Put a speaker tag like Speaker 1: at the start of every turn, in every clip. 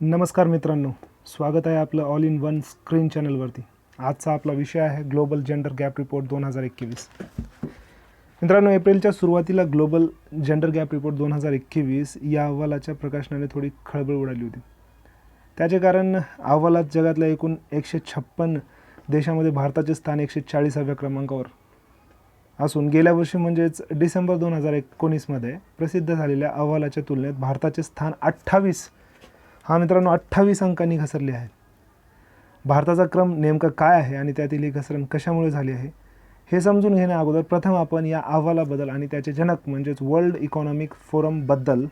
Speaker 1: नमस्कार मित्रांनो, स्वागत आहे आपलं ऑल इन वन स्क्रीन चॅनलवरती. आजचा आपला विषय आहे ग्लोबल जेंडर गॅप रिपोर्ट 2021. मित्रांनो, एप्रिलच्या सुरुवातीला ग्लोबल जेंडर गॅप रिपोर्ट 2021 या अहवालाच्या प्रकाशनाने थोडी खळबळ उडाली होती. त्याचे कारण अहवालात जगातल्या एकूण 156 देशामध्ये भारताचे स्थान 140व्या क्रमांकावर असून गेल्या वर्षी म्हणजेच डिसेंबर 2019मध्ये प्रसिद्ध झालेल्या अहवालाच्या तुलनेत भारताचे स्थान 28 मित्रांनो 28 अंकांनी घसरले आहे. भारताचा क्रम नेमका काय आहे आणि त्यातील ही घसरण कशामुळे झाली आहे हे समजून घेण्या अगोदर प्रथम आपण या अहवालाबद्दल आणि त्याचे जनक म्हणजेच वर्ल्ड इकॉनॉमिक फोरमबद्दल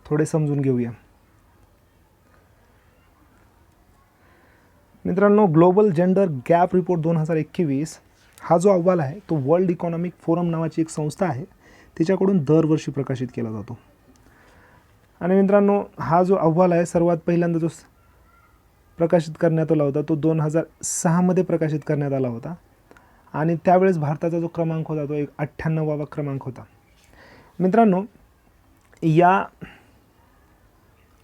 Speaker 1: थोडे समजून घेऊया. मित्रांनो, ग्लोबल जेंडर गॅप रिपोर्ट 2021 हा जो अहवाल आहे तो वर्ल्ड इकॉनॉमिक फोरम नावाची एक संस्था आहे, तिच्याकडून दरवर्षी प्रकाशित केला जातो. आणि मित्रांनो, हा जो अहवाल आहे सर्वात पहिल्यांदा जो प्रकाशित करण्यात आला होता तो 2006मध्ये प्रकाशित करण्यात आला होता आणि त्यावेळेस भारताचा जो क्रमांक होता तो 98वा क्रमांक होता. मित्रांनो, या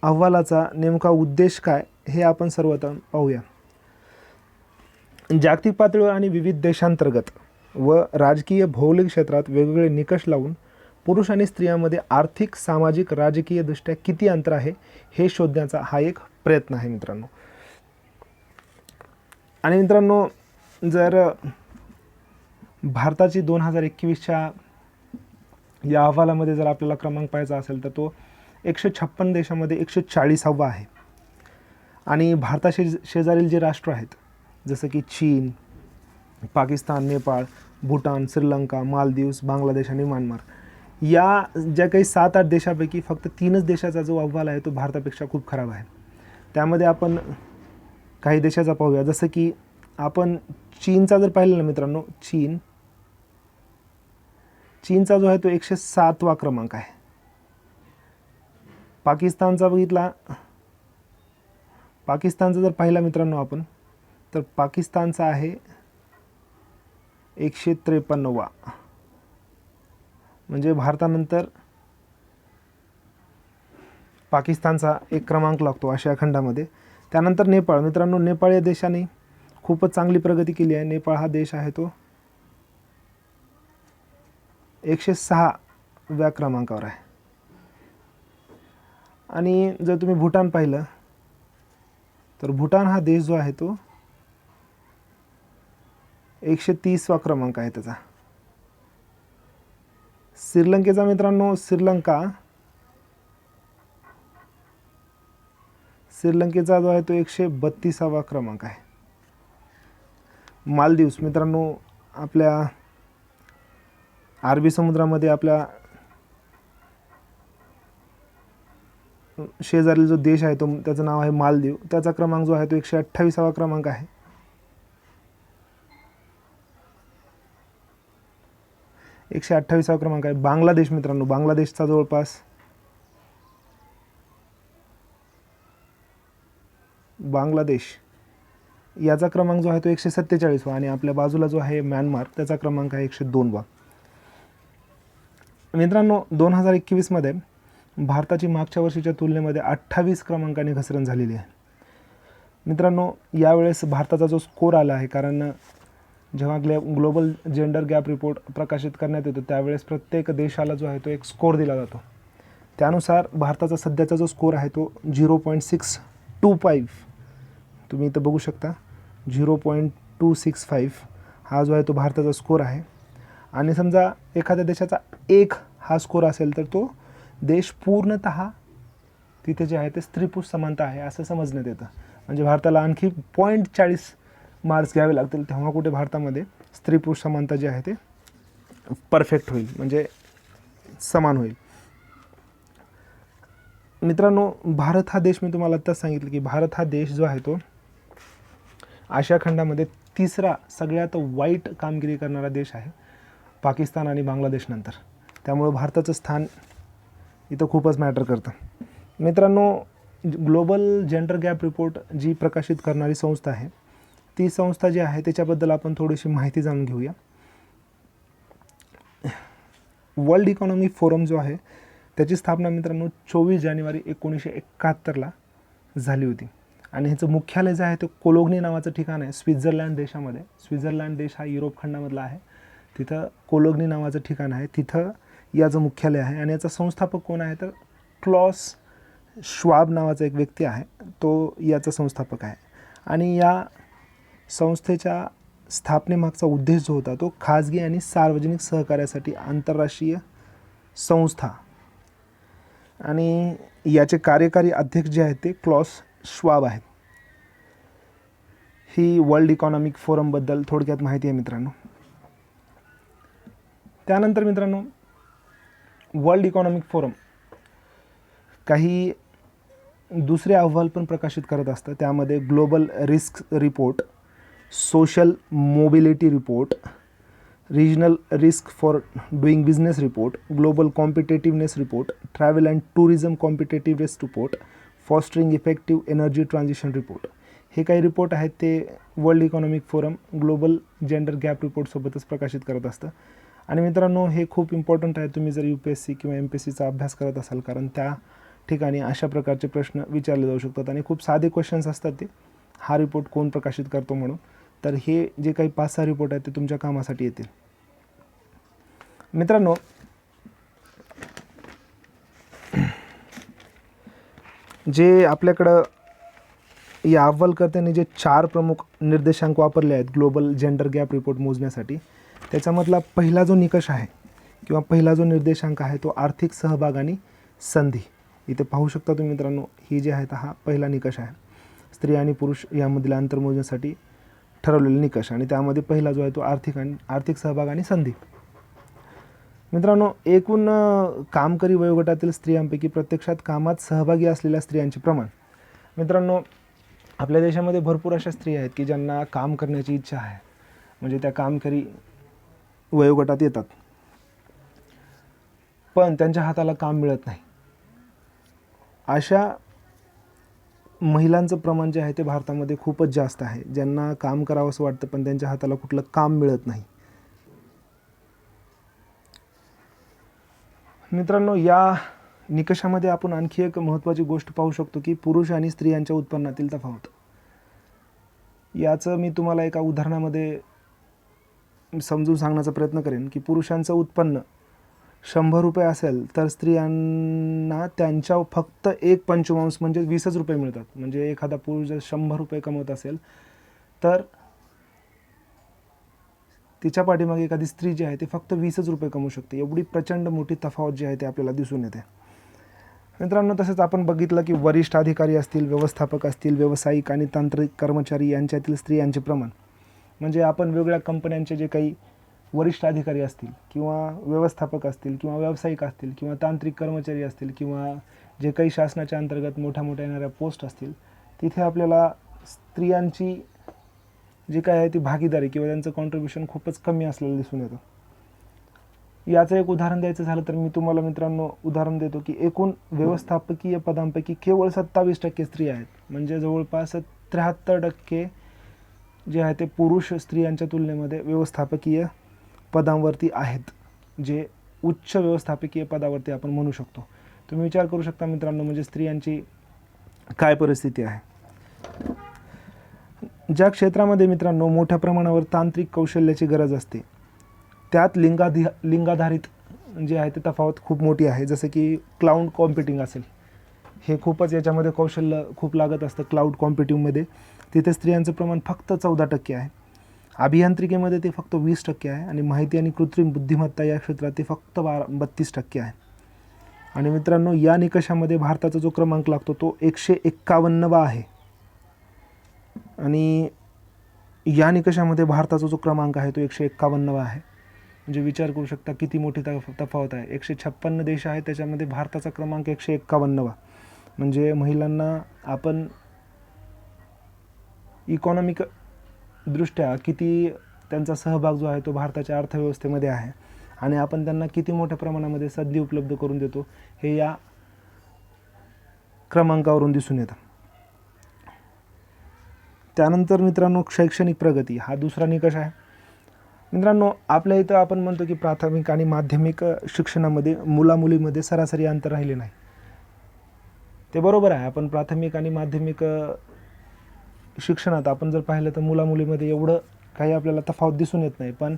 Speaker 1: अहवालाचा नेमका उद्देश काय हे आपण सर्वप्रथम पाहूया. जागतिक पातळीवर आणि विविध देशांतर्गत व राजकीय भौगोलिक क्षेत्रात वेगवेगळे निकष लावून पुरुष आणि स्त्रियांमध्ये आर्थिक, सामाजिक, राजकीय दृष्ट्या किती अंतर आहे हे शोधण्याचा हा एक प्रयत्न आहे मित्रांनो. आणि मित्रांनो, जर भारताची 2021च्या या अहवालामध्ये जर आपल्याला क्रमांक पाहायचा असेल तर तो 156 देशामध्ये 140वा आहे. आणि भारताशी शेजारील जे राष्ट्र आहेत जसं की चीन, पाकिस्तान, नेपाळ, भूटान, श्रीलंका, मालदीव्स, बांगलादेश आणि म्यानमार या ज्या काही 7-8 देशापैकी फक्त 3च देशाचा जो अहवाल आहे तो भारतापेक्षा खूप खराब आहे. त्यामध्ये आपण काही देशाचा पाहूया. जसं की आपण चीनचा जर पाहिलं ना मित्रांनो, चीनचा जो आहे तो 107वा क्रमांक आहे. पाकिस्तानचा जर पाहिला मित्रांनो आपण तर पाकिस्तानचा आहे 153वा, म्हणजे भारतानंतर पाकिस्तानचा एक क्रमांक लागतो आशिया खंडामध्ये. त्यानंतर नेपाळ. मित्रांनो, नेपाळ या देशाने खूपच चांगली प्रगती केली आहे. नेपाळ हा देश आहे तो 106व्या क्रमांकावर आहे. आणि जर तुम्ही भूटान पाहिलं तर भूटान हा देश जो आहे तो 130वा क्रमांक आहे त्याचा. श्रीलंकेचा मित्रांनो, श्रीलंकेचा जो आहे तो 132वा क्रमांक आहे. मालदीव्स मित्रांनो, आपल्या अरबी समुद्रामध्ये आपल्या शेजारील जो देश आहे तो त्याचं नाव आहे मालदीव. त्याचा क्रमांक जो आहे तो 128वा क्रमांक आहे. 128वा क्रमांक आहे. बांगलादेश मित्रांनो, बांगलादेशचा जवळपास याचा क्रमांक जो आहे तो 147वा आणि आपल्या बाजूला जो आहे म्यानमार त्याचा क्रमांक आहे 102वा. मित्रांनो, 2021मध्ये भारताची मागच्या वर्षीच्या तुलनेमध्ये 28 क्रमांकाने घसरण झालेली आहे. मित्रांनो, यावेळेस भारताचा जो स्कोर आला आहे, कारण जेव्हा ग्लोबल जेंडर गॅप रिपोर्ट प्रकाशित करण्यात येतो त्यावेळेस प्रत्येक देशाला जो आहे तो एक स्कोर दिला जातो. त्यानुसार भारताचा सध्याचा जो स्कोर आहे तो 0.625, तुम्ही इथं बघू शकता 0.265 हा जो आहे तो भारताचा स्कोर आहे. आणि समजा एखाद्या देशाचा 1 हा स्कोर असेल तर तो देश पूर्णतः तिथे जे आहे ते स्त्री पुरुष समानता आहे असं समजण्यात येतं. म्हणजे भारताला आणखी 0.40 मार्क्स घ्यावे लागतील तेव्हा कुठे भारतामध्ये स्त्री पुरुष समानता जी आहे ते परफेक्ट होईल, म्हणजे समान होईल. मित्रांनो, भारत हा देश, मी तुम्हाला आत्ताच सांगितलं की भारत हा देश जो आहे तो आशिया खंडामध्ये 3रा सगळ्यात वाईट कामगिरी करणारा देश आहे पाकिस्तान आणि बांगलादेश नंतर. त्यामुळे भारताचं स्थान इथं खूपच मॅटर करतं. मित्रांनो, ग्लोबल जेंडर गॅप रिपोर्ट जी प्रकाशित करणारी संस्था आहे ती संस्था जी आहे त्याच्याबद्दल आपण थोडीशी माहिती जाणून घेऊया. वर्ल्ड इकॉनॉमिक फोरम जो आहे त्याची स्थापना मित्रांनो 24 जानेवारी 1971ला झाली होती आणि ह्याचं मुख्यालय जे आहे ते कोलोग्नी नावाचं ठिकाण आहे स्वित्झर्लंड देशामध्ये. स्वित्झर्लंड देश हा युरोप खंडामधला आहे. तिथं कोलोग्नी नावाचं ठिकाण आहे, तिथं याचं मुख्यालय आहे. आणि याचा संस्थापक कोण आहे तर क्लॉस श्वाब नावाचा एक व्यक्ती आहे, तो याचा संस्थापक आहे. आणि या संस्थेच्या स्थापनेमागचा उद्देश जो होता तो खाजगी आणि सार्वजनिक सहकार्यासाठी आंतरराष्ट्रीय संस्था, आणि याचे कार्यकारी अध्यक्ष जे आहेत ते क्लॉस श्वाब आहेत. ही वर्ल्ड इकॉनॉमिक फोरमबद्दल थोडक्यात माहिती आहे मित्रांनो. त्यानंतर मित्रांनो वर्ल्ड इकॉनॉमिक फोरम काही दुसरे अहवाल पण प्रकाशित करत असतं. त्यामध्ये global risk report, social mobility report, regional risk for doing business report, global competitiveness report, travel and tourism competitiveness report, fostering effective energy transition report. हे काही रिपोर्ट आहेत ते world economic forum global gender gap रिपोर्टसोबतच प्रकाशित करत असतं. आणि मित्रांनो हे खूप इम्पॉर्टंट आहे तुम्ही जर UPSC किंवा MPSCचा अभ्यास करत असाल, कारण त्या ठिकाणी अशा प्रकारचे प्रश्न विचारले जाऊ शकतात आणि खूप साधे क्वेश्चन्स असतात ते, हा रिपोर्ट कोण प्रकाशित करतो म्हणून. तर हे जे काही 5-6 रिपोर्ट आहेत ते तुमच्या कामासाठी येतील. मित्रांनो जे आपल्याकडं या अहवालकर्त्यांनी जे 4 प्रमुख निर्देशांक वापरले आहेत ग्लोबल जेंडर गॅप रिपोर्ट मोजण्यासाठी, त्याच्यामधला पहिला जो निकष आहे किंवा पहिला जो निर्देशांक आहे तो आर्थिक सहभाग आणि संधी. इथे पाहू शकता तुम्ही मित्रांनो, ही जी आहे हा पहिला निकष आहे, स्त्री आणि पुरुष यामधील अंतर मोजण्यासाठी ठरवलेले निकष, आणि त्यामध्ये पहिला जो आहे तो आर्थिक सहभाग आणि संधी. मित्रांनो एकूण कामकरी वयोगटातील स्त्रियांपैकी प्रत्यक्षात कामात सहभागी असलेल्या स्त्रियांचे प्रमाण. मित्रांनो आपल्या देशामध्ये भरपूर अशा स्त्रिया आहेत की ज्यांना काम करण्याची इच्छा आहे, म्हणजे त्या कामकरी वयोगटात येतात पण त्यांच्या हाताला काम मिळत नाही. अशा महिलांचं प्रमाण जे आहे ते भारतामध्ये खूपच जास्त आहे, ज्यांना काम करावंसं वाटतं पण त्यांच्या हाताला कुठलं काम मिळत नाही. मित्रांनो या निकषामध्ये आपण आणखी एक महत्त्वाची गोष्ट पाहू शकतो की पुरुष आणि स्त्रियांच्या उत्पन्नातील तफावत. याचं मी तुम्हाला एका उदाहरणामध्ये समजून सांगण्याचा प्रयत्न करेन की पुरुषांचं उत्पन्न 100 रुपये असेल तर स्त्रियांना त्यांच्या फक्त 1/पंचमांश म्हणजे 20च रुपये मिळतात. म्हणजे एखादा पुरुष जर 100 रुपये कमवत असेल तर तिच्या पाठीमागे एखादी स्त्री जी आहे ती फक्त 20च रुपये कमवू शकते. एवढी प्रचंड मोठी तफावत जी आहे ती आपल्याला दिसून येते. मित्रांनो तसंच आपण बघितलं की वरिष्ठ अधिकारी असतील, व्यवस्थापक असतील, व्यावसायिक आणि तांत्रिक कर्मचारी यांच्यातील स्त्रियांचे प्रमाण, म्हणजे आपण वेगवेगळ्या कंपन्यांचे जे काही वरिष्ठ अधिकारी असतील किंवा व्यवस्थापक असतील किंवा व्यावसायिक असतील किंवा तांत्रिक कर्मचारी असतील किंवा जे काही शासनाच्या अंतर्गत मोठ्या येणाऱ्या पोस्ट असतील, तिथे आपल्याला स्त्रियांची जी काय आहे ती भागीदारी किंवा त्यांचं कॉन्ट्रीब्युशन खूपच कमी असलेलं दिसून येतं. याचं एक उदाहरण द्यायचं झालं तर मी तुम्हाला मित्रांनो उदाहरण देतो की एकूण व्यवस्थापकीय पदांपैकी केवळ 27% स्त्रिया आहेत. म्हणजे जवळपास 73% जे आहे ते पुरुष स्त्रियांच्या तुलनेमध्ये व्यवस्थापकीय पदांवरती आहेत, जे उच्च व्यवस्थापकीय पदावरती आपण म्हणू शकतो. तुम्ही विचार करू शकता मित्रांनो म्हणजे स्त्रियांची काय परिस्थिती आहे. ज्या क्षेत्रामध्ये मित्रांनो मोठ्या प्रमाणावर तांत्रिक कौशल्याची गरज असते त्यात लिंगाधारित जे आहे ते तफावत खूप मोठी आहे. जसं की क्लाउड कॉम्प्युटिंग असेल, हे खूपच याच्यामध्ये कौशल्य खूप लागत असतं क्लाउड कॉम्प्युटिंगमध्ये. तिथे स्त्रियांचं प्रमाण फक्त 14% आहे. अभियांत्रिकेमध्ये ते फक्त 20% आहे आणि माहिती आणि कृत्रिम बुद्धिमत्ता या क्षेत्रात ते फक्त 32% आहे. आणि मित्रांनो या निकषामध्ये भारताचा जो क्रमांक लागतो तो 151वा आहे. आणि या निकषामध्ये भारताचा जो क्रमांक आहे तो 151वा आहे. म्हणजे विचार करू शकता किती मोठी तफावत आहे. 156 देश आहेत त्याच्यामध्ये भारताचा क्रमांक 151वा. म्हणजे महिलांना आपण इकॉनॉमिक दृष्ट्या किती त्यांचा सहभाग जो आहे तो भारताच्या अर्थव्यवस्थेमध्ये आहे आणि आपण त्यांना किती मोठ्या प्रमाणामध्ये संधी उपलब्ध करून देतो हे या क्रमांकावरून दिसून येतं. त्यानंतर मित्रांनो शैक्षणिक प्रगती हा दुसरा निकष आहे. मित्रांनो, आपल्या इथं आपण म्हणतो की प्राथमिक आणि माध्यमिक शिक्षणामध्ये मुलामुलीमध्ये सरासरी अंतर राहिले नाही. ते बरोबर आहे. आपण प्राथमिक आणि माध्यमिक शिक्षणात आपण जर पाहिलं तर मुलामुलीमध्ये एवढं काही आपल्याला तफावत दिसून येत नाही. पण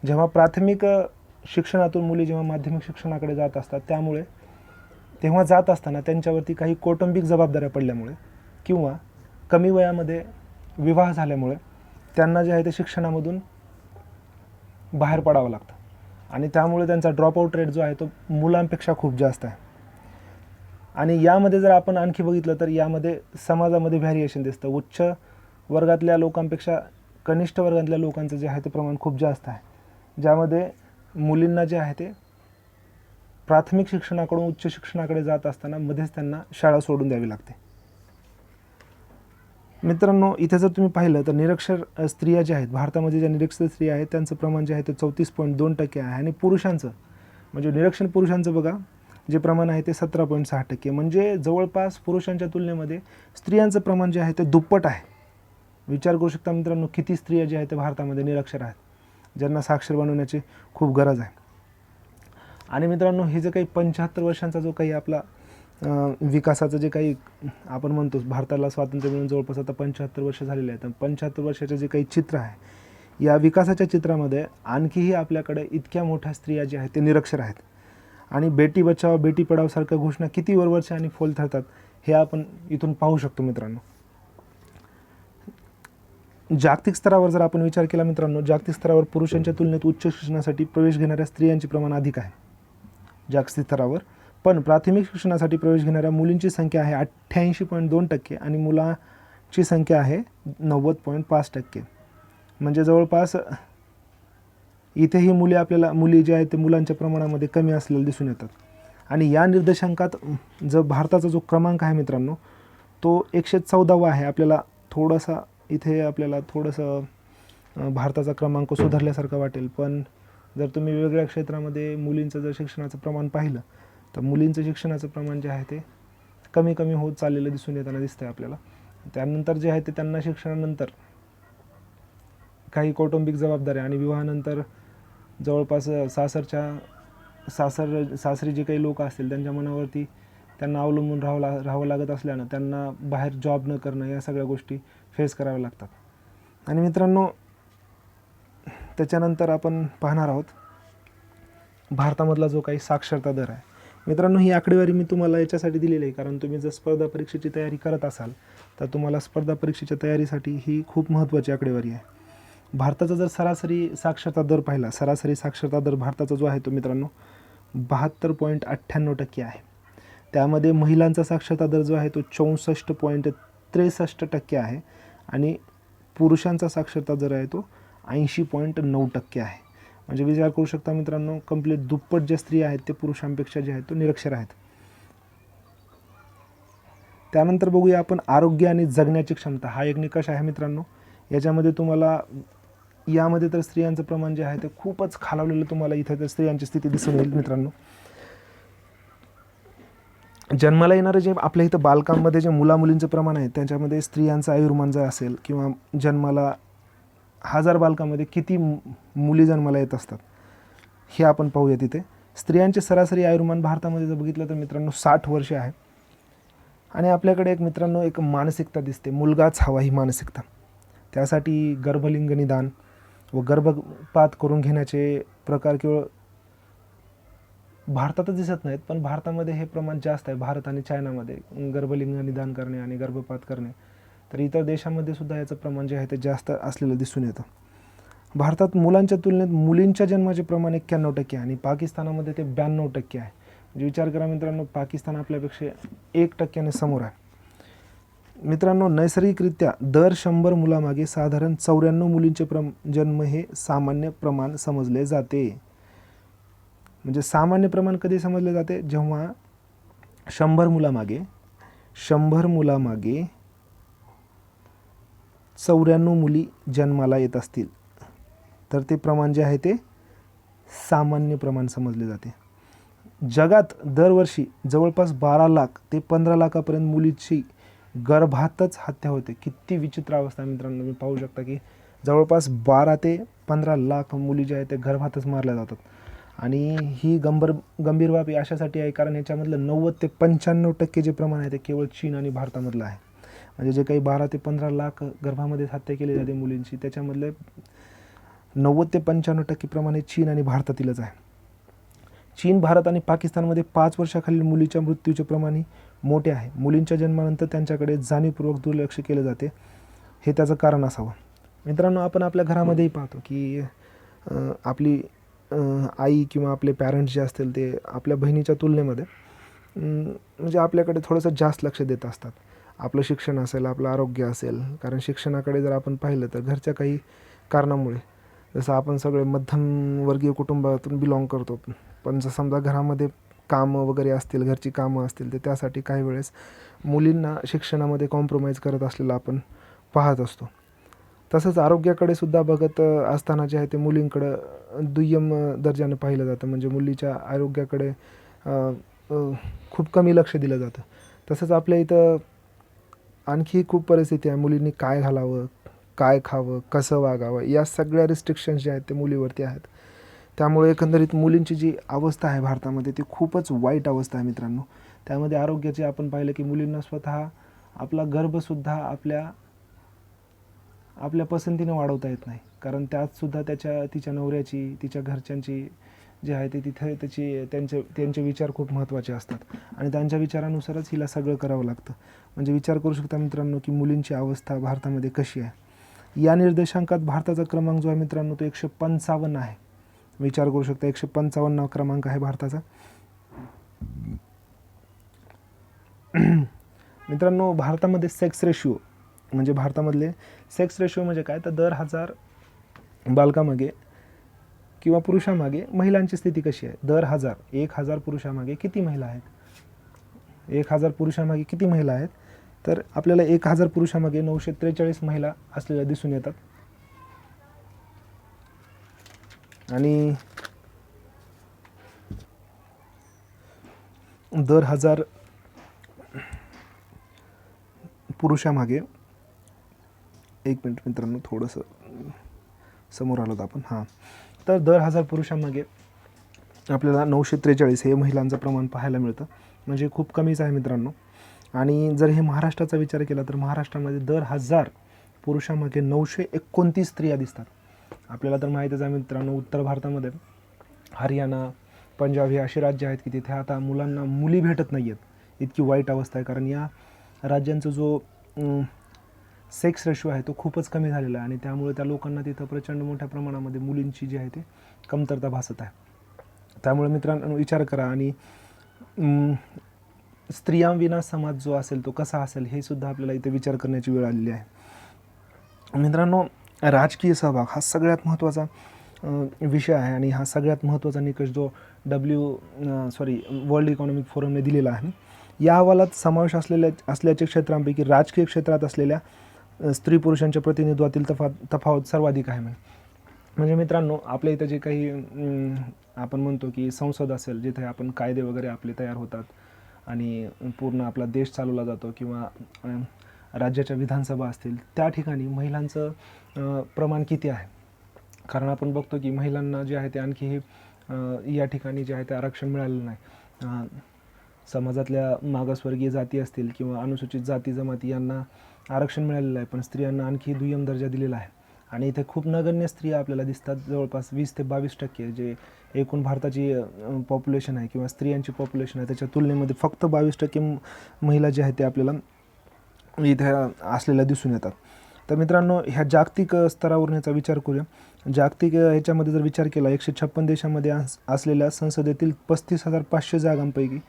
Speaker 1: जेव्हा प्राथमिक शिक्षणातून मुली जेव्हा माध्यमिक शिक्षणाकडे जात असतात, त्यामुळे तेव्हा जात असताना त्यांच्यावरती काही कौटुंबिक जबाबदाऱ्या पडल्यामुळे किंवा कमी वयामध्ये विवाह झाल्यामुळे त्यांना जे आहे ते शिक्षणामधून बाहेर पडावं लागतं आणि त्यामुळे त्यांचा ड्रॉपआउट रेट जो आहे तो मुलांपेक्षा खूप जास्त आहे. आणि यामध्ये जर आपण आणखी बघितलं तर यामध्ये समाजामध्ये व्हॅरिएशन दिसतं. उच्च वर्गातल्या लोकांपेक्षा कनिष्ठ वर्गातल्या लोकांचं जे आहे ते प्रमाण खूप जास्त आहे, ज्यामध्ये मुलींना जे आहे ते प्राथमिक शिक्षणाकडून उच्च शिक्षणाकडे जात असताना मध्येच त्यांना शाळा सोडून द्यावी लागते. मित्रांनो, इथे जर तुम्ही पाहिलं तर निरक्षर स्त्रिया ज्या आहेत भारतामध्ये, ज्या निरक्षर स्त्रिया आहेत त्यांचं प्रमाण जे आहे ते 34.2% आहे आणि पुरुषांचं म्हणजे निरक्षर पुरुषांचं बघा जे प्रमाण आहे ते 17.6%. म्हणजे जवळपास पुरुषांच्या तुलनेमध्ये स्त्रियांचं प्रमाण जे आहे ते दुप्पट आहे. विचार करू शकता मित्रांनो, किती स्त्रिया ज्या आहेत ते भारतामध्ये निरक्षर आहेत, ज्यांना साक्षर बनवण्याची खूप गरज आहे. आणि मित्रांनो, हे जे काही 75 वर्षांचा जो काही आपला विकासाचं जे काही आपण म्हणतो, भारताला स्वातंत्र्य मिळून जवळपास आता 75 वर्ष झालेले आहेत. 75 वर्षाचे जे काही चित्र आहे, या विकासाच्या चित्रामध्ये आणखीही आपल्याकडे इतक्या मोठ्या स्त्रिया ज्या आहेत ते निरक्षर आहेत. आणि बेटी बचाव बेटी पढाव सारख्या घोषणा किती वरवरच्या आणि फोल ठरतात हे आपण इथून पाहू शकतो. मित्रांनो, जागतिक स्तरावर जर आपण विचार केला मित्रांनो, जागतिक स्तरावर पुरुषांच्या तुलनेत उच्च शिक्षणासाठी प्रवेश घेणाऱ्या स्त्रियांचे प्रमाण अधिक आहे जागतिक स्तरावर. पण प्राथमिक शिक्षणासाठी प्रवेश घेणाऱ्या मुलींची संख्या आहे 88.2% आणि मुलांची संख्या आहे 90.5%. म्हणजे जवळपास इथेही मुली जे आहेत ते मुलांच्या प्रमाणामध्ये कमी असलेले दिसून येतात. आणि या निर्देशांकात जो भारताचा जो क्रमांक आहे मित्रांनो, तो 114वा आहे. आपल्याला थोडंसं भारताचा क्रमांक सुधारल्यासारखं वाटेल, पण जर तुम्ही वेगवेगळ्या क्षेत्रामध्ये मुलींचं जर शिक्षणाचं प्रमाण पाहिलं तर मुलींचं शिक्षणाचं प्रमाण जे आहे ते कमी कमी होत चाललेलं दिसून येताना दिसतं आहे आपल्याला. त्यानंतर जे आहे ते त्यांना शिक्षणानंतर काही कौटुंबिक जबाबदाऱ्या आणि विवाहानंतर जवळपास सासरी जे काही लोक असतील त्यांच्या मनावरती त्यांना अवलंबून राहावं लागत असल्यानं त्यांना बाहेर जॉब न करणं, या सगळ्या गोष्टी फेस कराव्या लागतात. आणि मित्रांनो, त्याच्यानंतर आपण पाहणार आहोत भारतामधला जो काही साक्षरता दर आहे. मित्रांनो, ही आकडेवारी मी तुम्हाला याच्यासाठी दिलेली आहे कारण तुम्ही जर स्पर्धा परीक्षेची तयारी करत असाल तर तुम्हाला स्पर्धा परीक्षेच्या तयारीसाठी ही खूप महत्त्वाची आकडेवारी आहे. भारताचा जर सरासरी साक्षरता दर पाहिला, सरासरी साक्षरता दर भारताचा जो आहे तो मित्रांनो 72.98% आहे. त्यामध्ये महिलांचा साक्षरता दर जो आहे तो 64.63% आहे आणि पुरुषांचा साक्षरता दर आहे तो 80.9% आहे. म्हणजे विचार करू शकता मित्रांनो, कंप्लीट दुप्पट ज्या स्त्रिया आहेत ते पुरुषांपेक्षा जे आहेत तो निरक्षर आहेत. त्यानंतर बघूया आपण आरोग्य आणि जगण्याची क्षमता. हा एक निकष आहे मित्रांनो. याच्यामध्ये तुम्हाला यामध्ये तर स्त्रियांचं प्रमाण जे आहे ते खूपच खालावलेलं तुम्हाला इथं तर स्त्रियांची स्थिती दिसून येईल मित्रांनो. जन्माला येणारे जे आपल्या इथं बालकांमध्ये जे मुलामुलींचं प्रमाण आहे त्याच्यामध्ये स्त्रियांचं आयुर्मान जर असेल किंवा जन्माला 1000 बालकांमध्ये किती मुली जन्माला येत असतात हे आपण पाहूया. तिथे स्त्रियांचे सरासरी आयुर्मान भारतामध्ये जर बघितलं तर मित्रांनो 60 वर्षे आहे. आणि आपल्याकडे एक मित्रांनो एक मानसिकता दिसते, मुलगाच हवा ही मानसिकता. त्यासाठी गर्भलिंग निदान व गर्भपात करून घेण्याचे प्रकार केवळ भारतातच दिसत नाहीत, पण भारतामध्ये हे प्रमाण जास्त आहे. भारत आणि चायनामध्ये गर्भलिंग निदान करणे आणि गर्भपात करणे, तर इतर देशामध्ये सुद्धा याचं प्रमाण जे आहे ते जास्त असलेलं दिसून येतं. भारतात मुलांच्या तुलनेत मुलींच्या जन्माचे प्रमाण 91% आणि पाकिस्तानामध्ये ते 92% आहे. म्हणजे विचार करा मित्रांनो, पाकिस्तान आपल्यापेक्षा 1% समोर आहे. मित्रांनो, नैसर्गिकरित्या दर 100 मुलामागे साधारण 94 मुलींचे जन्म हे सामान्य प्रमाण समजले जाते. म्हणजे सामान्य प्रमाण कधी समजले जाते, जेव्हा 100 मुलामागे 94 मुली जन्माला येत असतील तर ते प्रमाण जे आहे ते सामान्य प्रमाण समजले जाते. जगात दरवर्षी जवळपास 12 लाख ते 15 लाखापर्यंत मुलीची गर्भातच हत्या होते. किती विचित्र अवस्था मित्रांनो, तुम्ही पाहू शकता की जवळपास 12 ते 15 लाख मुली ज्या आहेत त्या गर्भातच मारल्या जातात. आणि ही गंभीर बाब अशासाठी आहे कारण याच्यामधलं 90 ते 95% जे प्रमाण आहे ते केवळ चीन आणि भारतामधलं आहे. म्हणजे जे काही 12 ते 15 लाख गर्भामध्ये हत्या केली जाते मुलींची, त्याच्यामधले 90 ते 95% प्रमाणे चीन आणि भारतातीलच आहे. चीन, भारत आणि पाकिस्तानमध्ये 5 वर्षाखालील मुलीच्या मृत्यूचे प्रमाण मोठे आहे. मुलींच्या जन्मानंतर त्यांच्याकडे जाणीवपूर्वक दुर्लक्ष केले जाते, हे त्याचं कारण असावं. मित्रांनो, आपण आपल्या घरामध्येही पाहतो की आपली आई किंवा आपले पॅरेंट्स जे असतील ते आपल्या बहिणीच्या तुलनेमध्ये म्हणजे आपल्याकडे थोडंसं जास्त लक्ष देत असतात. आपलं शिक्षण असेल, आपलं आरोग्य असेल, कारण शिक्षणाकडे जर आपण पाहिलं तर घरच्या काही कारणामुळे, जसं आपण सगळे मध्यमवर्गीय कुटुंबातून बिलॉंग करतो, पण जर समजा घरामध्ये कामं वगैरे असतील, घरची कामं असतील, तर त्यासाठी काही वेळेस मुलींना शिक्षणामध्ये कॉम्प्रोमाइज करत असलेलं आपण पाहत असतो. तसंच आरोग्याकडे सुद्धा बघत असताना जे आहे ते मुलींकडं दुय्यम दर्जाने पाहिलं जातं. म्हणजे मुलीच्या आरोग्याकडे खूप कमी लक्ष दिलं जातं. तसंच आपल्या इथं आणखी खूप परिस्थिती आहे. मुलींनी काय घालावं, काय खावं, कसं वागावं, या सगळ्या रिस्ट्रिक्शन्स जे आहेत ते मुलीवरती आहेत. त्यामुळे एकंदरीत मुलींची जी अवस्था आहे भारतामध्ये ती खूपच वाईट अवस्था आहे मित्रांनो. त्यामध्ये आरोग्याचे आपण पाहिलं की मुलींना स्वतः आपला गर्भसुद्धा आपल्या पसंतीने वाढवता येत नाही, कारण त्यातसुद्धा तिच्या नवऱ्याची, तिच्या घरच्यांची जे आहे ते तिथे त्यांचे विचार खूप महत्त्वाचे असतात आणि त्यांच्या विचारानुसारच हिला सगळं करावं लागतं. म्हणजे विचार करू शकता मित्रांनो की मुलींची अवस्था भारतामध्ये कशी आहे. या निर्देशांकात भारताचा क्रमांक जो आहे मित्रांनो तो 155 आहे. विचार करू शकता, 155 क्रमांक आहे भारताचा. मित्रांनो, भारतामध्ये सेक्स रेशिओ म्हणजे भारतामधले सेक्स रेशिओ म्हणजे काय, तर दर 1000 बालकामागे किंवा पुरुषामागे महिलांची स्थिती कशी आहे. दर 1000 पुरुषामागे किती महिला आहेत, 1000 पुरुषामागे किती महिला आहेत, तर आपल्याला 1000 पुरुषामागे 943 महिला असलेल्या दिसून येतात. आणि दर 1000 पुरुषामागे, एक मिनिट मित्रांनो, थोडंसं समोर आलो आपण. तर दर 1000 पुरुषांमागे आपल्याला 943 हे महिलांचं प्रमाण पाहायला मिळतं. म्हणजे खूप कमीच आहे मित्रांनो. आणि जर हे महाराष्ट्राचा विचार केला तर महाराष्ट्रामध्ये दर 1000 पुरुषांमागे 929 स्त्रिया दिसतात. आपल्याला तर माहीतच आहे मित्रांनो, उत्तर भारतामध्ये हरियाणा, पंजाब हे अशी राज्य आहेत की तिथे आता मुलांना मुली भेटत नाही आहेत. इतकी वाईट अवस्था आहे, कारण या राज्यांचा जो सेक्स रेशो आहे तो खूपच कमी झालेला आहे आणि त्यामुळे त्या लोकांना तिथं प्रचंड मोठ्या प्रमाणामध्ये मुलींची जी आहे ते कमतरता भासत आहे. त्यामुळे मित्रांनो विचार करा. आणि स्त्रियांविना समाज जो असेल तो कसा असेल हे सुद्धा आपल्याला इथे विचार करण्याची वेळ आलेली आहे. मित्रांनो, राजकीय सहभाग हा सगळ्यात महत्त्वाचा विषय आहे आणि हा सगळ्यात महत्त्वाचा निकष जो वर्ल्ड इकॉनॉमिक फोरमने दिलेला आहे. या अहवालात समावेश असल्याच्या क्षेत्रांपैकी राजकीय क्षेत्रात असलेल्या स्त्री पुरुषांच्या प्रतिनिधित्वातील तफावत सर्वाधिक आहे. म्हणजे मित्रांनो, आपल्या इथं जे काही आपण म्हणतो की संसद असेल, जिथे आपण कायदे वगैरे आपले तयार होतात आणि पूर्ण आपला देश चालवला जातो, किंवा राज्याच्या विधानसभा असतील, त्या ठिकाणी महिलांचं प्रमाण किती आहे. कारण आपण बघतो की महिलांना जे आहे ते आणखी या ठिकाणी जे आहे ते आरक्षण मिळालेलं नाही. समाजातल्या मागासवर्गीय जाती असतील किंवा अनुसूचित जाती जमाती यांना आरक्षण मिळालेलं आहे, पण स्त्रियांना आणखी दुय्यम दर्जा दिलेला आहे. आणि इथे खूप नगण्य स्त्रिया आपल्याला दिसतात. जवळपास 20 ते 22% जे एकूण भारताची पॉप्युलेशन आहे किंवा स्त्रियांची पॉप्युलेशन आहे त्याच्या तुलनेमध्ये फक्त 22% महिला जे आहेत ते आपल्याला इथे असलेल्या दिसून येतात. तर मित्रांनो, ह्या जागतिक स्तरावरून याचा विचार करूया. जागतिक ह्याच्यामध्ये जर विचार केला, 156 देशांमध्ये असलेल्या संसदेतील 35,500 जागांपैकी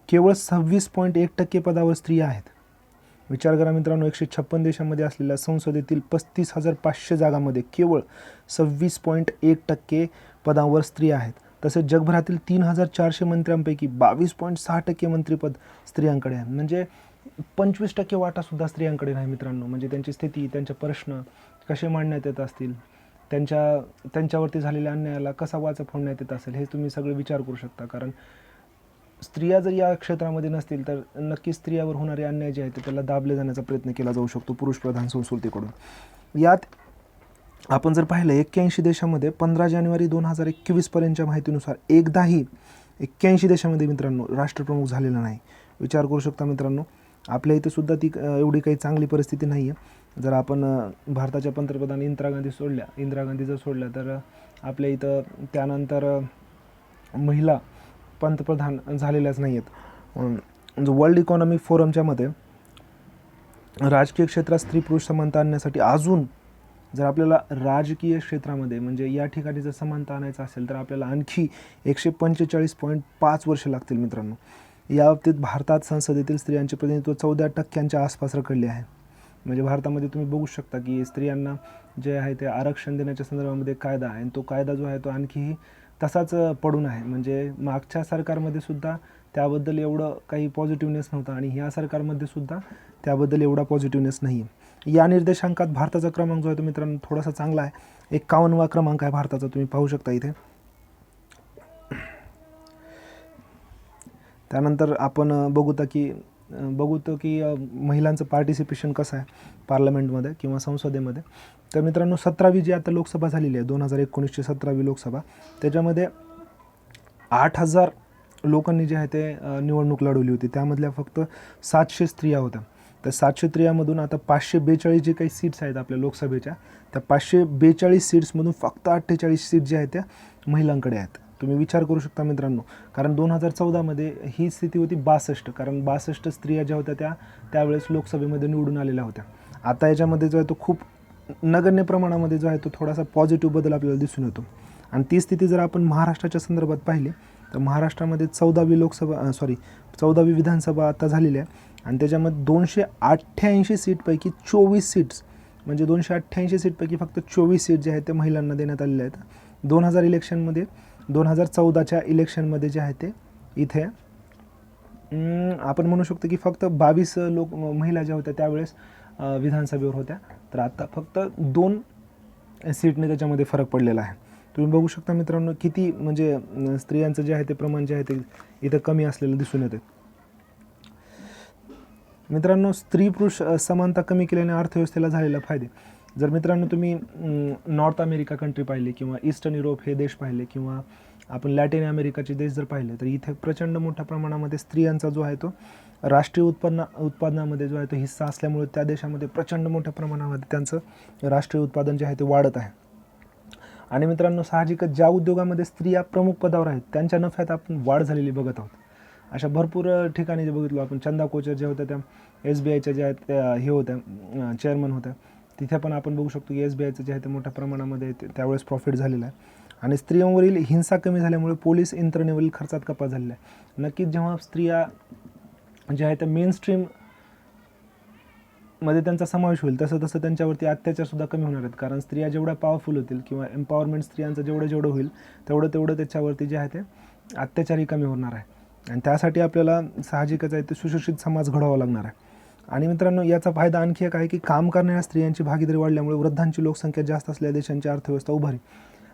Speaker 1: केवळ 26.1% पदावर स्त्रिया आहेत. विचार करा मित्रांनो, 156 देशांमध्ये असलेल्या संसदेतील 35,500 जागांमध्ये केवळ 26.1% पदांवर स्त्रिया आहेत. तसेच जगभरातील 3,400 मंत्र्यांपैकी 22.6% मंत्रिपद स्त्रियांकडे आहे. म्हणजे 25% वाटासुद्धा स्त्रियांकडे नाही मित्रांनो. म्हणजे त्यांची स्थिती, त्यांचे प्रश्न कसे मांडण्यात येत असतील, त्यांच्यावरती झालेल्या अन्यायाला कसा वाचा फोडण्यात येत असेल, हे तुम्ही सगळे विचार करू शकता. कारण स्त्रिया जर या क्षेत्रामध्ये नसतील तर नक्कीच स्त्रियावर होणारे अन्याय जे आहे ते त्याला दाबले जाण्याचा प्रयत्न केला जाऊ शकतो पुरुषप्रधान संस्कृतीकडून. यात आपण जर पाहिलं 81 देशामध्ये 15 जानेवारी 2021 पर्यंतच्या माहितीनुसार एकदाही 81 देशामध्ये मित्रांनो राष्ट्रप्रमुख झालेला नाही. विचार करू शकता मित्रांनो, आपल्या इथं सुद्धा ती एवढी काही चांगली परिस्थिती नाही आहे. जर आपण भारताच्या पंतप्रधान इंदिरा गांधी जर सोडल्या तर आपल्या इथं त्यानंतर महिला पंतप्रधान झालेल्याच नाही आहेत. वर्ल्ड इकॉनॉमिक फोरमच्या मते राजकीय क्षेत्रात स्त्री पुरुष समानता आणण्यासाठी अजून जर आपल्याला राजकीय क्षेत्रामध्ये म्हणजे या ठिकाणी जर समानता आणायचं असेल तर आपल्याला आणखी 145.5 वर्ष लागतील मित्रांनो. या बाबतीत भारतात संसदेतील स्त्रियांचे प्रतिनिधित्व 14% आसपास रखडले आहे. म्हणजे भारतामध्ये तुम्ही बघू शकता की स्त्रियांना जे आहे ते आरक्षण देण्याच्या संदर्भामध्ये कायदा आहे आणि तो कायदा जो आहे तो आणखीही तसाच पडून आहे. म्हणजे मागच्या सरकारमध्ये सुद्धा त्याबद्दल एवढं काही पॉझिटिव्हनेस नव्हता आणि ह्या सरकारमध्ये सुद्धा त्याबद्दल एवढा पॉझिटिव्हनेस नाही आहे. या निर्देशांकात भारताचा क्रमांक जो आहे तो मित्रांनो थोडासा चांगला आहे. 51वा क्रमांक आहे भारताचा, तुम्ही पाहू शकता इथे. त्यानंतर आपण बघतो की महिलांचं पार्टिसिपेशन कसं आहे पार्लमेंटमध्ये किंवा संसदेमध्ये. तर मित्रांनो 17वी जी आता लोकसभा झालेली आहे 2019ची 17वी लोकसभा, त्याच्यामध्ये 8,000 लोकांनी जे आहे ते निवडणूक लढवली होती. त्यामधल्या फक्त 700 स्त्रिया होत्या. तर 700 स्त्रियामधून आता 542 जे काही सीट्स आहेत आपल्या लोकसभेच्या, त्या 542 सीट्समधून फक्त 48 सीट जे आहेत त्या महिलांकडे आहेत. तुम्ही विचार करू शकता मित्रांनो, कारण 2014मध्ये ही स्थिती होती 62, कारण 62 स्त्रिया ज्या होत्या त्यावेळेस लोकसभेमध्ये निवडून आलेल्या होत्या. आता याच्यामध्ये जो आहे तो खूप नगण्य प्रमाणामध्ये जो आहे तो थोडासा पॉझिटिव्ह बदल आपल्याला दिसून येतो. आणि ती स्थिती जर आपण महाराष्ट्राच्या संदर्भात पाहिली तर महाराष्ट्रामध्ये 14वी विधानसभा आता झालेली आहे आणि त्याच्यामध्ये 288 सीटपैकी 24 सीट्स म्हणजे 288 सीटपैकी फक्त 24 सीट जे आहेत ते महिलांना देण्यात आलेल्या आहेत. 2014च्या इलेक्शनमध्ये जे आहे ते इथे आपण म्हणू शकतो की फक्त 22 महिला ज्या होत्या त्यावेळेस विधानसभेवर होत्या. तर आता फक्त 2 सीटने त्याच्यामध्ये फरक पडलेला आहे. तुम्ही बघू शकता मित्रांनो किती म्हणजे स्त्रियांचं जे आहे ते प्रमाण जे आहे ते इथं कमी असलेलं दिसून येते. मित्रांनो स्त्री पुरुष समानता कमी केल्याने अर्थव्यवस्थेला झालेला फायदे. जर मित्रांनो तुम्ही नॉर्थ अमेरिका कंट्री पाहिले किंवा ईस्टर्न युरोप हे देश पाहिले किंवा आपण लॅटिन अमेरिकाचे देश जर पाहिले तर इथे प्रचंड मोठ्या प्रमाणामध्ये स्त्रियांचा जो आहे तो राष्ट्रीय उत्पादनामध्ये जो आहे तो हिस्सा असल्यामुळे त्या देशामध्ये प्रचंड मोठ्या प्रमाणामध्ये त्यांचं राष्ट्रीय उत्पादन जे आहे ते वाढत आहे. आणि मित्रांनो साहजिकच ज्या उद्योगामध्ये स्त्रिया प्रमुख पदावर आहेत त्यांच्या नफ्यात आपण वाढ झालेली बघत आहोत. अशा भरपूर ठिकाणी जे बघितलो आपण, चंदा कोचर ज्या होत्या त्या SBIच्या ज्या आहेत त्या हे होत्या चेअरमन होत्या, तिथे पण आपण बघू शकतो की SBIचं जे आहे ते मोठ्या प्रमाणामध्ये त्यावेळेस प्रॉफिट झालेलं आहे. आणि स्त्रियांवरील हिंसा कमी झाल्यामुळे पोलीस यंत्रणेवरील खर्चात कपात झालेला आहे. नक्कीच जेव्हा स्त्रिया ज्या आहेत त्या मेन स्ट्रीम मध्ये त्यांचा समावेश होईल तसं त्यांच्यावरती अत्याचारसुद्धा कमी होणार आहेत. कारण स्त्रिया जेवढ्या पॉवरफुल होतील किंवा एम्पॉवरमेंट स्त्रियांचं जेवढं होईल तेवढं त्याच्यावरती जे आहे ते अत्याचारही कमी होणार आहे. आणि त्यासाठी आपल्याला साहजिकच आहे ते सुशिक्षित समाज घडवावा लागणार आहे. आणि मित्रांनो याचा फायदा आणखी एक आहे की काम करणाऱ्या स्त्रियांची भागीदारी वाढल्यामुळे वृद्धांची लोकसंख्या जास्त असलेल्या देशांची अर्थव्यवस्था उभारी.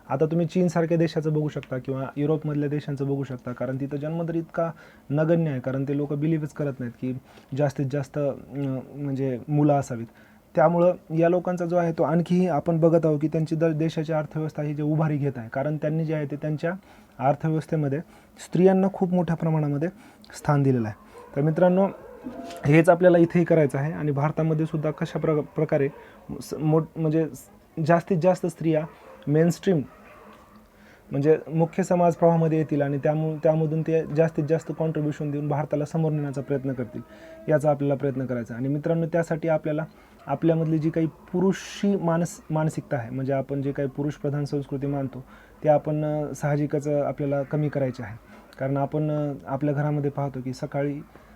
Speaker 1: आता तुम्ही चीनसारख्या देशाचं बघू शकता किंवा युरोपमधल्या देशांचं बघू शकता, कारण तिथं जन्मदर इतका नगण्य आहे, कारण ते लोक बिलीव्हच करत नाहीत की जास्तीत जास्त म्हणजे मुलं असावीत. त्यामुळं या लोकांचा जो आहे तो आणखीही आपण बघत आहोत की त्यांची देशाची अर्थव्यवस्था ही जे उभारी घेत आहे, कारण त्यांनी जे आहे ते त्यांच्या अर्थव्यवस्थेमध्ये स्त्रियांना खूप मोठ्या प्रमाणामध्ये स्थान दिलेलं आहे. तर मित्रांनो हेच आपल्याला इथेही करायचं आहे. आणि भारतामध्ये सुद्धा कशा प्रकारे म्हणजे जास्तीत जास्त स्त्रिया मेनस्ट्रीम म्हणजे मुख्य समाज प्रवाहामध्ये येतील आणि त्यामधून ते जास्तीत जास्त कॉन्ट्रीब्युशन देऊन भारताला समोर नेण्याचा प्रयत्न करतील, याचा आपल्याला प्रयत्न करायचा. आणि मित्रांनो त्यासाठी आपल्याला आपल्यामधली जी काही पुरुषी मानसिकता आहे, म्हणजे आपण जे काही पुरुष प्रधान संस्कृती मानतो ते आपण साहजिकच आपल्याला कमी करायचे आहे. कारण आपण आपल्या घरामध्ये पाहतो की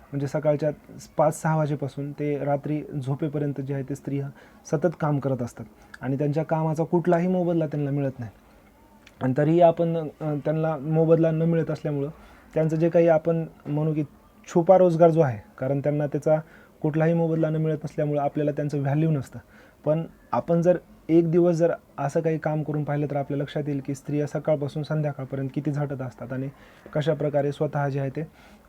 Speaker 1: म्हणजे सकाळच्या 5-6 वाजेपासून ते रात्री झोपेपर्यंत जे आहे ते स्त्रिया सतत काम करत असतात आणि त्यांच्या कामाचा कुठलाही मोबदला त्यांना मिळत नाही. आणि तरीही आपण त्यांना मोबदला न मिळत असल्यामुळं त्यांचं जे काही आपण म्हणू की छुपा रोजगार जो आहे, कारण त्यांना त्याचा कुठलाही मोबदला न मिळत नसल्यामुळं आपल्याला त्यांचं व्हॅल्यू नसतं. पण आपण जर एक दिवस जर असं काही काम करून पाहिलं तर आपल्या लक्षात येईल की स्त्रिया सकाळपासून संध्याकाळपर्यंत किती झटत असतात आणि कशाप्रकारे स्वतः जे आहे ते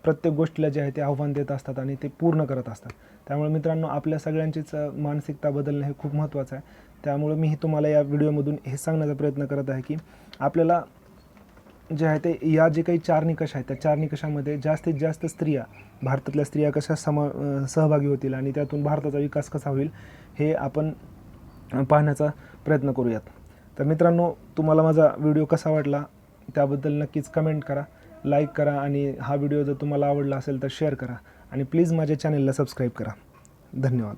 Speaker 1: प्रत्येक गोष्टीला जे आहे ते आव्हान देत असतात आणि ते पूर्ण करत असतात. त्यामुळे मित्रांनो, आपल्या सगळ्यांचीच मानसिकता बदलणं हे खूप महत्त्वाचं आहे. त्यामुळे मीही तुम्हाला या व्हिडिओमधून हे सांगण्याचा प्रयत्न करत आहे की आपल्याला जे आहे ते या जे काही 4 निकष आहेत त्या 4 निकषामध्ये जास्तीत जास्त स्त्रिया, भारतातल्या स्त्रिया कशा सहभागी होतील आणि त्यातून भारताचा विकास कसा होईल हे आपण पाहण्याचा प्रयत्न करूयात. तर मित्रांनो, तुम्हाला माझा व्हिडिओ कसा वाटला त्याबद्दल नक्कीच कमेंट करा, लाईक करा आणि हा व्हिडिओ जर तुम्हाला आवडला असेल तर शेअर करा आणि प्लीज माझ्या चॅनलला सबस्क्राईब करा. धन्यवाद.